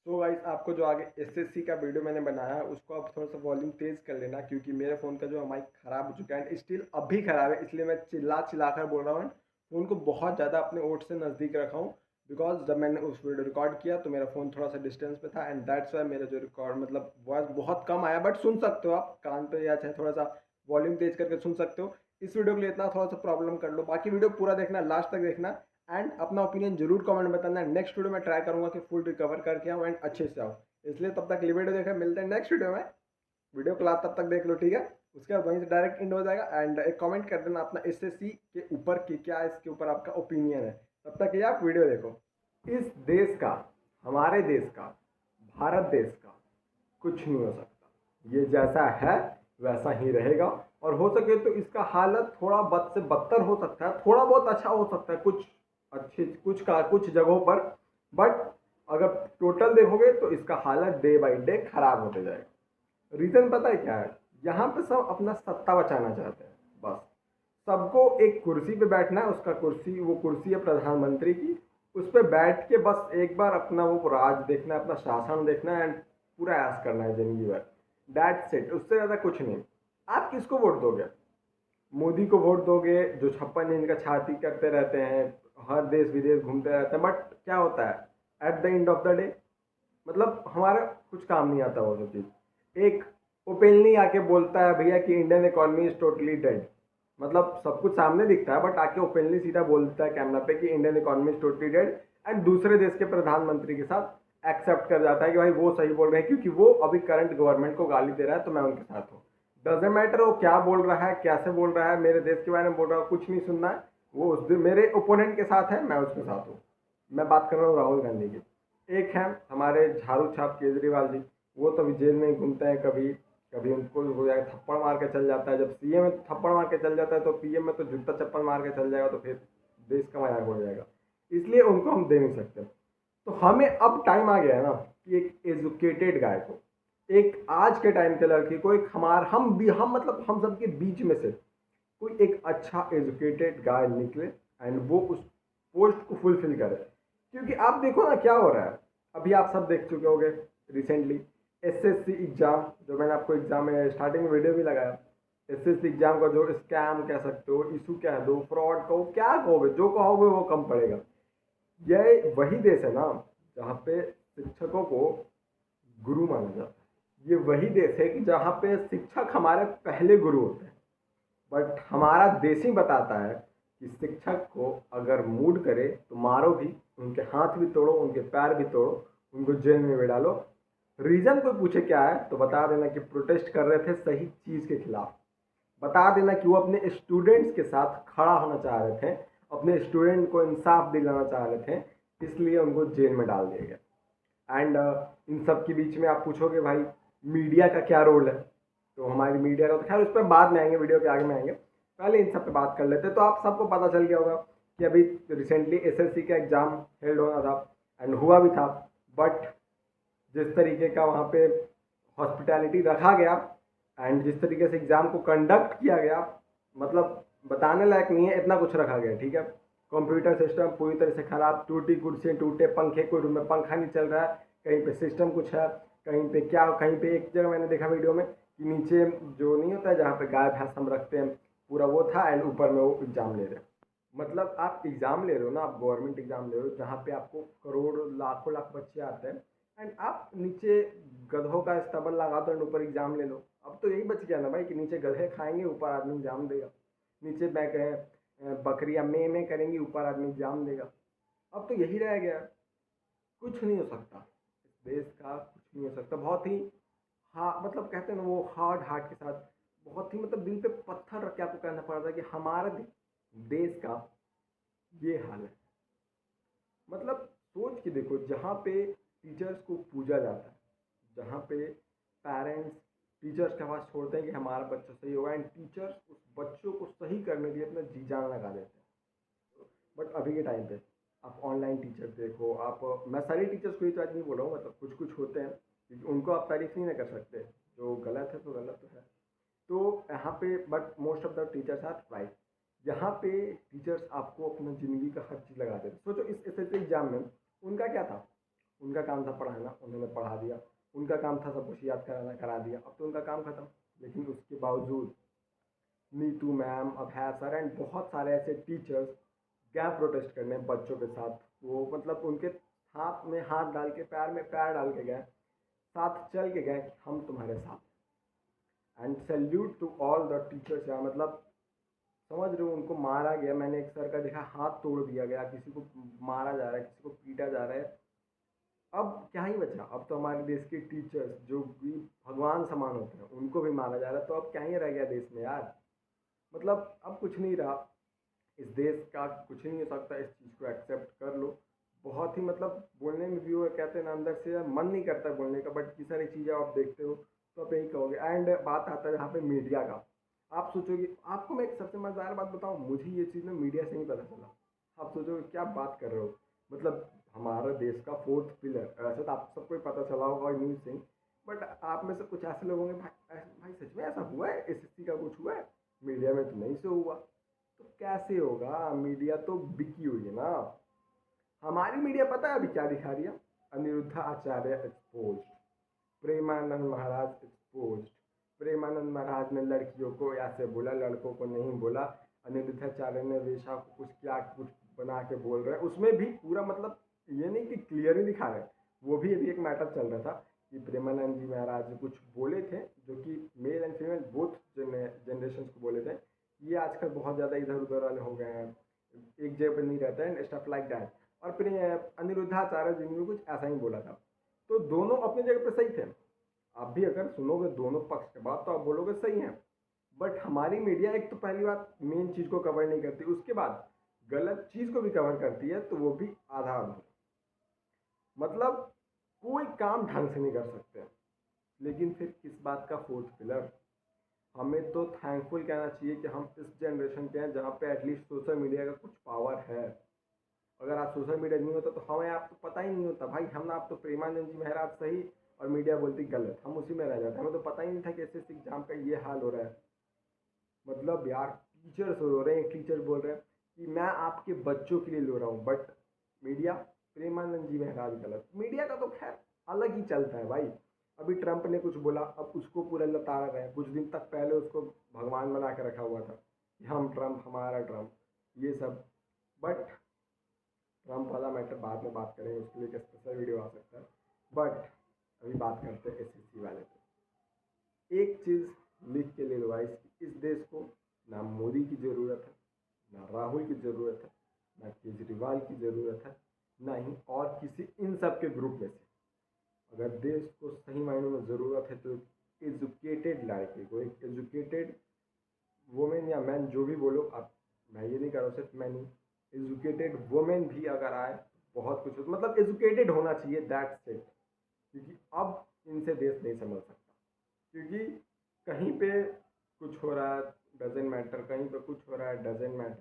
तो गाइस आपको जो आगे एसएससी का वीडियो मैंने बनाया है उसको आप थोड़ा सा वॉल्यूम तेज़ कर लेना, क्योंकि मेरे फ़ोन का जो माइक ख़राब हो चुका है एंड स्टिल अभी ख़राब है, इसलिए मैं चिल्ला चिल्ला कर बोल रहा हूँ। फ़ोन को बहुत ज़्यादा अपने ओट से नज़दीक रखा हूँ, बिकॉज जब मैंने उस वीडियो रिकॉर्ड किया तो मेरा फ़ोन थोड़ा सा डिस्टेंस पे था एंड दैट्स वाई मेरा जो रिकॉर्ड मतलब वॉइस बहुत कम आया, बट सुन सकते हो आप कान पे या चाहे थोड़ा सा वॉल्यूम तेज़ करके सुन सकते हो। इस वीडियो के लिए इतना थोड़ा सा प्रॉब्लम कर लो, बाकी वीडियो पूरा देखना, लास्ट तक देखना एंड अपना ओपिनियन जरूर कमेंट बताना। नेक्स्ट वीडियो में ट्राई करूंगा कि फुल रिकवर करके आऊँ एंड अच्छे से आऊँ, इसलिए तब तक ये वीडियो देखा, मिलते हैं नेक्स्ट वीडियो में। वीडियो क्लास तब तक देख लो, ठीक है। उसके बाद वहीं से डायरेक्ट एंड हो जाएगा एंड एक कमेंट कर देना अपना एसएससी के ऊपर कि क्या इसके ऊपर आपका ओपिनियन है। तब तक ये आप वीडियो देखो। इस देश का, हमारे देश का, भारत देश का कुछ नहीं हो सकता। ये जैसा है वैसा ही रहेगा, और हो सके तो इसका हालत थोड़ा बद से बदतर हो सकता है, थोड़ा बहुत अच्छा हो सकता है कुछ अच्छे कुछ जगहों पर, बट अगर टोटल देखोगे तो इसका हालत डे बाई डे खराब होते जाएगा। रीज़न पता है क्या है? यहाँ पे सब अपना सत्ता बचाना चाहते हैं, बस। सबको एक कुर्सी पे बैठना है, उसका कुर्सी, वो कुर्सी है प्रधानमंत्री की, उस पर बैठ के बस एक बार अपना वो राज देखना है, अपना शासन देखना है एंड पूरा ऐश करना है जिंदगी भर। दैट्स इट, उससे ज़्यादा कुछ नहीं। आप किसको वोट दोगे? मोदी को वोट दोगे जो 56 इंच का छाती करते रहते हैं, हर देश विदेश घूमते रहते हैं, बट क्या होता है at the end of the day? मतलब हमारा कुछ काम नहीं आता वो सब चीज़। एक ओपेनली आके बोलता है भैया कि Indian economy is totally dead, मतलब सब कुछ सामने दिखता है बट आके ओपनली सीधा बोलता है कैमरा पे कि Indian economy is totally dead, and दूसरे देश के प्रधानमंत्री के साथ एक्सेप्ट कर जाता है कि भाई वो सही बोल रहे हैं क्योंकि वो अभी करंट गवर्नमेंट को गाली दे रहा है तो मैं उनके साथ हूँ। डजेंट मैटर वो क्या बोल रहा है, कैसे बोल रहा है, मेरे देश के बारे में बोल रहा है, कुछ नहीं सुनना है। वो मेरे ओपोनेंट के साथ है, मैं उसके साथ हूँ। मैं बात कर रहा हूँ राहुल गांधी की। एक है हमारे झाड़ू छाप केजरीवाल जी, वो तो अभी जेल में ही घूमते हैं, कभी कभी उनको हो जाएगा थप्पड़ मार के चल जाता है। जब सीएम में थप्पड़ मार के चल जाता है तो पीएम में तो जूता चप्पल मार के चल जाएगा, तो फिर देश का मजाक हो जाएगा। इसलिए उनको हम दे नहीं सकते। तो हमें अब टाइम आ गया है ना कि एक एजुकेटेड गाय को, एक आज के टाइम के लड़की को, एक हम मतलब हम सबके बीच में से कोई एक अच्छा एजुकेटेड गाय निकले एंड वो उस पोस्ट को फुलफिल करे। क्योंकि आप देखो ना क्या हो रहा है, अभी आप सब देख चुके होंगे रिसेंटली एसएससी एग्जाम, जो मैंने आपको एग्जाम में स्टार्टिंग में वीडियो भी लगाया। एसएससी एग्जाम का जो स्कैम कह सकते हो, इशू कह दो, फ्रॉड कहो, क्या कहोगे, जो कहोगे वो कम पड़ेगा। यह वही देश है ना जहाँ पे शिक्षकों को गुरु माना जाता है। ये वही देश है कि जहाँ पे शिक्षक हमारे पहले गुरु होते हैं। बट हमारा देश ही बताता है कि शिक्षक को अगर मूड करे तो मारो भी, उनके हाथ भी तोड़ो, उनके पैर भी तोड़ो, उनको जेल में भी डालो। रीज़न कोई पूछे क्या है तो बता देना कि प्रोटेस्ट कर रहे थे सही चीज़ के खिलाफ। बता देना कि वो अपने स्टूडेंट्स के साथ खड़ा होना चाह रहे थे, अपने स्टूडेंट को इंसाफ दिलाना चाह रहे थे, इसलिए उनको जेल में डाल दिया गया। एंड इन सब के बीच में आप पूछोगे भाई मीडिया का क्या रोल है, तो हमारी मीडिया का तो खैर उस पर बाद में आएंगे, वीडियो के आगे में आएंगे, पहले इन सब पे बात कर लेते। तो आप सबको पता चल गया होगा कि अभी रिसेंटली एसएससी का एग्ज़ाम हेल्ड होना था एंड हुआ भी था, बट जिस तरीके का वहाँ पे हॉस्पिटैलिटी रखा गया एंड जिस तरीके से एग्ज़ाम को कंडक्ट किया गया, मतलब बताने लायक नहीं है, इतना कुछ रखा गया, ठीक है। कंप्यूटर सिस्टम पूरी तरह से ख़राब, टूटी कुर्सियाँ, टूटे पंखे, कोई रूम में पंखा नहीं चल रहा है, कहीं पे सिस्टम कुछ है, कहीं पे क्या, कहीं पे एक जगह मैंने देखा वीडियो में कि नीचे जो नहीं होता है जहाँ पे गाय भैंस हम रखते हैं, पूरा वो था एंड ऊपर में वो एग्ज़ाम ले रहे हैं। मतलब आप एग्ज़ाम ले रहे हो ना, आप गवर्नमेंट एग्ज़ाम ले रहे हो जहाँ पे आपको करोड़ लाखों लाख बच्चे आते हैं, एंड आप नीचे गधों का स्तबल लगा दो एंड ऊपर एग्ज़ाम ले लो। अब तो यही बच गया ना भाई कि नीचे गधे खाएंगे, ऊपर आदमी एग्ज़ाम देगा। नीचे बकरियां में करेंगी, ऊपर आदमी एग्ज़ाम देगा। अब तो यही रह गया, कुछ नहीं हो सकता देश का, कुछ नहीं हो सकता। बहुत ही हाँ, मतलब कहते हैं ना वो हार्ड हार्ट के साथ, बहुत ही मतलब दिल पे पत्थर रख के आपको कहना पड़ता है कि हमारे देश का ये हाल है। मतलब सोच के देखो, जहाँ पे टीचर्स को पूजा जाता है, जहाँ पे पेरेंट्स टीचर्स के पास छोड़ते हैं कि हमारा बच्चा सही होगा, एंड टीचर्स उस बच्चों को सही करने के लिए अपना जी जान लगा देते हैं। बट अभी के टाइम पे आप ऑनलाइन टीचर देखो, आप, मैं सारे टीचर्स को ही तो आज नहीं बोल रहा हूँ, मतलब कुछ कुछ होते हैं क्योंकि उनको आप तारीफ नहीं ना कर सकते, जो गलत है तो गलत तो है। तो यहाँ पे but most of the teachers are right. यहाँ पे टीचर्स आपको अपना ज़िंदगी का हर चीज़ लगा देते। सोचो इस एसएससी एग्जाम में उनका क्या था, उनका काम था पढ़ाना, उन्होंने पढ़ा दिया। उनका काम था सब कुछ याद कराना, करा दिया। अब तो उनका काम खत्म। लेकिन उसके बावजूद Neetu ma'am, Abhay sir and बहुत सारे ऐसे टीचर्स गए प्रोटेस्ट करने बच्चों के साथ। वो मतलब उनके हाथ में हाथ डाल के, पैर में पैर डाल के गए, साथ चल के गए कि हम तुम्हारे साथ। And salute to all the teachers यार। मतलब समझ रहे हो, उनको मारा गया। मैंने एक सर का देखा, हाथ तोड़ दिया गया, किसी को मारा जा रहा है, किसी को पीटा जा रहा है। अब क्या ही बचा? अब तो हमारे देश के टीचर्स जो भी भगवान समान होते हैं उनको भी मारा जा रहा है। तो अब क्या ही रह गया देश में यार? मतलब अब कुछ नहीं रहा। इस देश का कुछ नहीं हो सकता। इस चीज़ को एक्सेप्ट कर लो। बहुत ही मतलब बोलने में भी वो कहते हैं ना, अंदर से यार मन नहीं करता बोलने का, बट ये सारी चीज़ें आप देखते हो तो आप यही कहोगे। एंड बात आता है यहाँ पे मीडिया का। आप सोचोगे, आपको मैं एक सबसे मज़ेदार बात बताऊँ, मुझे ये चीज़ ना मीडिया से ही पता चला। आप सोचोगे क्या बात कर रहे हो? मतलब हमारा देश का फोर्थ पिलर, ऐसे तो आप सबको ही पता चला होगा न्यूज़ से ही। बट आप में से कुछ ऐसे लोग होंगे, भाई सच में ऐसा हुआ है? एसएससी का कुछ हुआ है? मीडिया में तो नहीं से हुआ। तो कैसे होगा? मीडिया तो बिकी हुई है ना। हमारी मीडिया पता है अभी क्या दिखा रही है? अनिरुद्धा आचार्य एक्सपोज, प्रेमानंद महाराज एक्सपोज। प्रेमानंद महाराज ने लड़कियों को ऐसे बोला, लड़कों को नहीं बोला। अनिरुद्धाचार्य ने वेशा को कुछ क्या कुछ बना के बोल रहे हैं। उसमें भी पूरा मतलब ये नहीं कि क्लियर ही दिखा रहे, वो भी अभी एक मैटर चल रहा था कि प्रेमानंद जी महाराज कुछ बोले थे जो कि male and female both generation को बोले थे। ये आजकल बहुत ज़्यादा इधर उधर वाले हो गए हैं, एक जगह पर नहीं रहते हैं, स्टफ लाइक दैट। और फिर अनिरुद्धाचार्य जी ने कुछ ऐसा ही बोला था। तो दोनों अपनी जगह पर सही थे। आप भी अगर सुनोगे दोनों पक्ष के बात तो आप बोलोगे सही है। बट हमारी मीडिया एक तो पहली बात मेन चीज़ को कवर नहीं करती, उसके बाद गलत चीज़ को भी कवर करती है, तो वो भी आधा अधूरा। मतलब कोई काम ढंग से नहीं कर सकते। लेकिन फिर किस बात का फोर्थ पिलर? हमें तो थैंकफुल कहना चाहिए कि हम इस जनरेशन के हैं जहाँ पे एटलीस्ट सोशल मीडिया का कुछ पावर है। अगर आज सोशल मीडिया नहीं होता तो हमें आप तो पता ही नहीं होता भाई। हम आप तो प्रेमानंद जी महाराज सही और मीडिया बोलती गलत, हम उसी में रह जाते। हमें तो पता ही नहीं था कि एसएससी एग्जाम का ये हाल हो रहा है। मतलब यार टीचर्स रो रहे हैं, टीचर बोल रहे हैं कि मैं आपके बच्चों के लिए लो रहा हूँ, बट मीडिया प्रेमानंद जी महाराज गलत। मीडिया का तो खैर अलग ही चलता है भाई। अभी ट्रंप ने कुछ बोला, अब उसको पूरा लताड़ रहे हैं। कुछ दिन तक पहले उसको भगवान बना के रखा हुआ था कि हम ट्रंप, हमारा ट्रंप, ये सब। बट ट्रंप वाला मैटर बाद में बात करेंगे, उसके लिए एक स्पेशल वीडियो आ सकता है। बट अभी बात करते हैं एसएससी वाले पे। एक चीज़ लिख के ले लो गाइस, इस देश को ना मोदी की ज़रूरत है, ना राहुल की ज़रूरत है, ना केजरीवाल की ज़रूरत है, ना ही और किसी इन सब के ग्रुप में से। अगर देश को सही मायनों में ज़रूरत है तो एजुकेटेड लड़के को, एक एजुकेटेड वुमेन या मैन जो भी बोलो आप, मैं ये नहीं कर रहा हूँ सिर्फ मैं नहीं, एजुकेटेड वुमेन भी अगर आए तो बहुत कुछ मतलब एजुकेटेड होना चाहिए, दैट्स इट। क्योंकि अब इनसे देश नहीं संभल सकता। क्योंकि कहीं पे कुछ हो रहा है डजेंट मैटर, कहीं पे कुछ हो रहा है डजेंट मैटर।